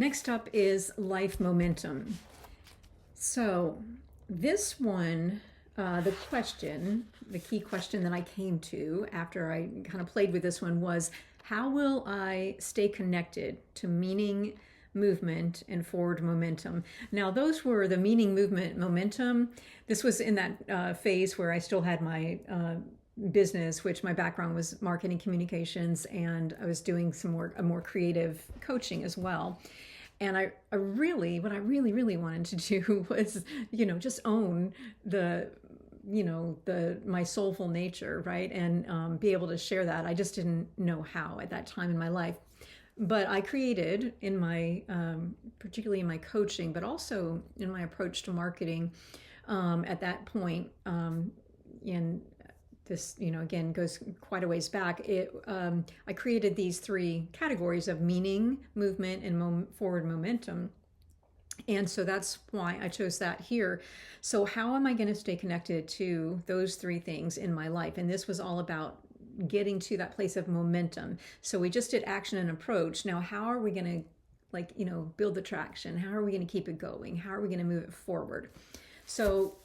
Next up is life momentum. So this one, the key question that I came to after I kind of played with this one was, how will I stay connected to meaning, movement, and forward momentum? Now, those were the meaning, movement, momentum. This was in that phase where I still had my business, which my background was marketing communications, and I was doing a more creative coaching as well. And what I really wanted to do was, just own my soulful nature, right? And be able to share that. I just didn't know how at that time in my life. But I created in my, particularly in my coaching, but also in my approach to marketing at that point, in this, again, goes quite a ways back. I created these three categories of meaning, movement, and forward momentum. And so that's why I chose that here. So how am I going to stay connected to those three things in my life? And this was all about getting to that place of momentum. So we just did action and approach. Now, how are we going to build the traction? How are we going to keep it going? How are we going to move it forward? So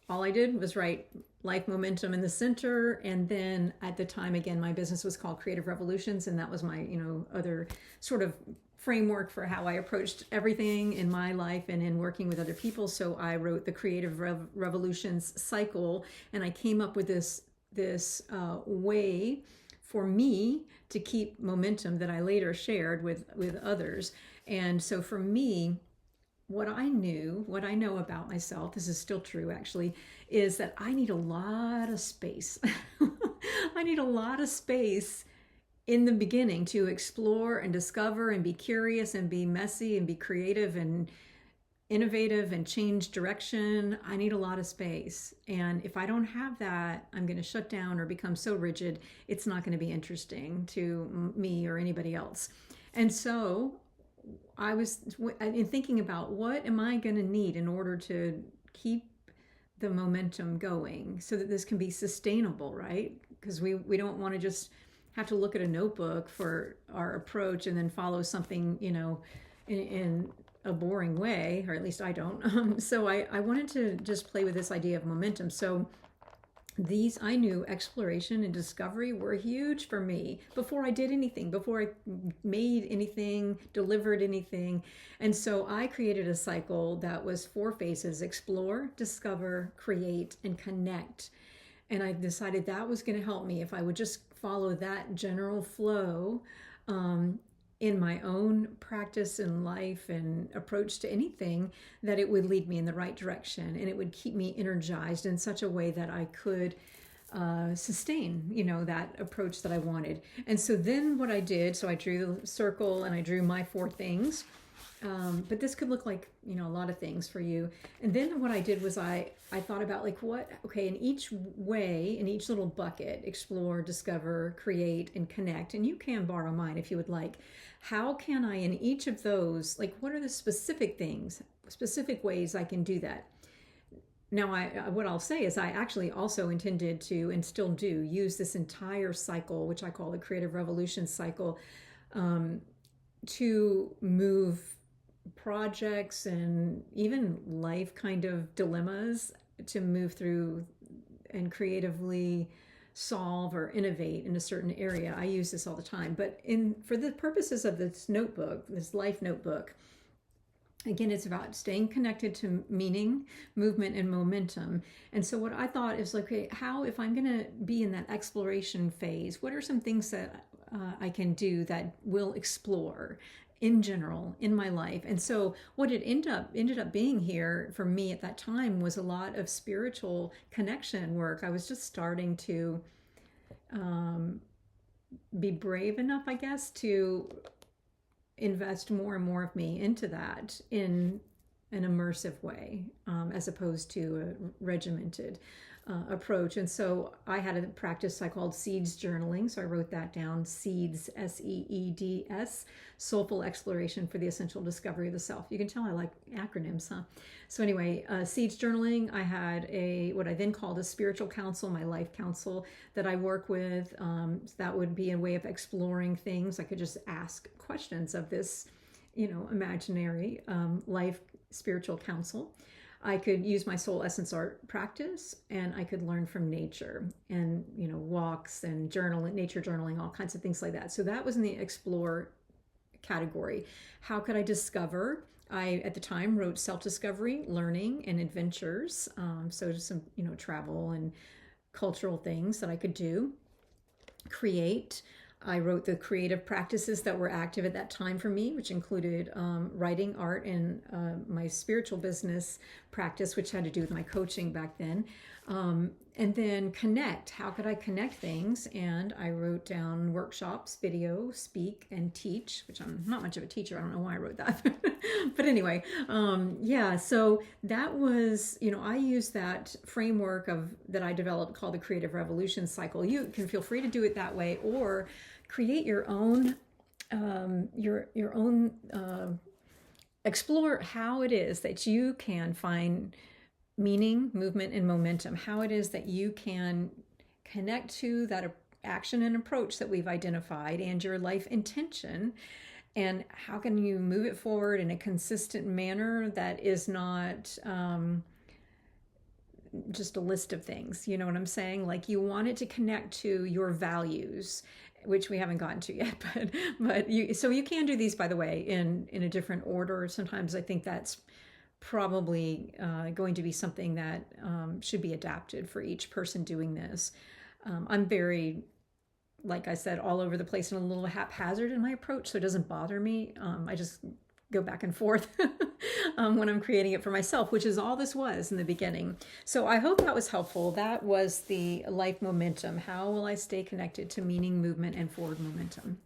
all I did was write life momentum in the center. And then at the time, again, my business was called Creative Revolutions. And that was my, other sort of framework for how I approached everything in my life and in working with other people. So I wrote the Creative Revolutions cycle, and I came up with this way for me to keep momentum that I later shared with others. And so for me, what I know about myself, this is still true actually, is that I need a lot of space. I need a lot of space in the beginning to explore and discover and be curious and be messy and be creative and innovative and change direction. I need a lot of space. And if I don't have that, I'm going to shut down or become so rigid, it's not going to be interesting to me or anybody else. And so I was in thinking about, what am I going to need in order to keep the momentum going so that this can be sustainable, right? Because we don't want to just have to look at a notebook for our approach and then follow something, in a boring way, or at least I don't. So I wanted to just play with this idea of momentum. So I knew exploration and discovery were huge for me before I did anything, before I made anything, delivered anything. And so I created a cycle that was 4 phases: explore, discover, create, and connect. And I decided that was going to help me if I would just follow that general flow in my own practice and life and approach to anything, that it would lead me in the right direction and it would keep me energized in such a way that I could sustain, that approach that I wanted. And so then what I did, so I drew the circle and I drew my 4 things. But this could look like, a lot of things for you. And then what I did was I thought about in each way, in each little bucket: explore, discover, create, and connect. And you can borrow mine if you would like. How can I, in each of those, what are the specific things, specific ways I can do that? Now, what I'll say is I actually also intended to, and still do, use this entire cycle, which I call the Creative Revolution cycle, to move projects and even life kind of dilemmas, to move through and creatively solve or innovate in a certain area. I use this all the time, but for the purposes of this notebook, this life notebook, again, it's about staying connected to meaning, movement, and momentum. And so what I thought is, how, if I'm going to be in that exploration phase, what are some things that I can do that will explore in general in my life? And so what it ended up being here for me at that time was a lot of spiritual connection work. I was just starting to be brave enough, I guess, to invest more and more of me into that in an immersive way, as opposed to a regimented approach. And so I had a practice I called seeds journaling. So I wrote that down: seeds, SEEDS, soulful exploration for the essential discovery of the self. You can tell I like acronyms, huh? So anyway, seeds journaling. I had what I then called a spiritual council, my life council, that I work with. So that would be a way of exploring things. I could just ask questions of this imaginary life spiritual counsel. I could use my soul essence art practice, and I could learn from nature and, walks and journaling, nature journaling, all kinds of things like that. So that was in the explore category. How could I discover? I, at the time, wrote self-discovery, learning, and adventures. So just some, travel and cultural things that I could do. Create. I wrote the creative practices that were active at that time for me, which included writing, art, and my spiritual business practice, which had to do with my coaching back then. And then connect. How could I connect things? And I wrote down workshops, video, speak, and teach, which I'm not much of a teacher. I don't know why I wrote that. But anyway, so that was, I used that framework that I developed called the Creative Revolution Cycle. You can feel free to do it that way, or create your own, explore how it is that you can find meaning, movement, and momentum, how it is that you can connect to that action and approach that we've identified and your life intention, and how can you move it forward in a consistent manner that is not just a list of things. You know what I'm saying? Like, you want it to connect to your values, which we haven't gotten to yet, but you can do these, by the way, in a different order. Sometimes I think that's probably going to be something that should be adapted for each person doing this. I'm very, like I said, all over the place and a little haphazard in my approach, so it doesn't bother me. I just go back and forth when I'm creating it for myself, which is all this was in the beginning. So I hope that was helpful. That was the life momentum. How will I stay connected to meaning, movement, and forward momentum?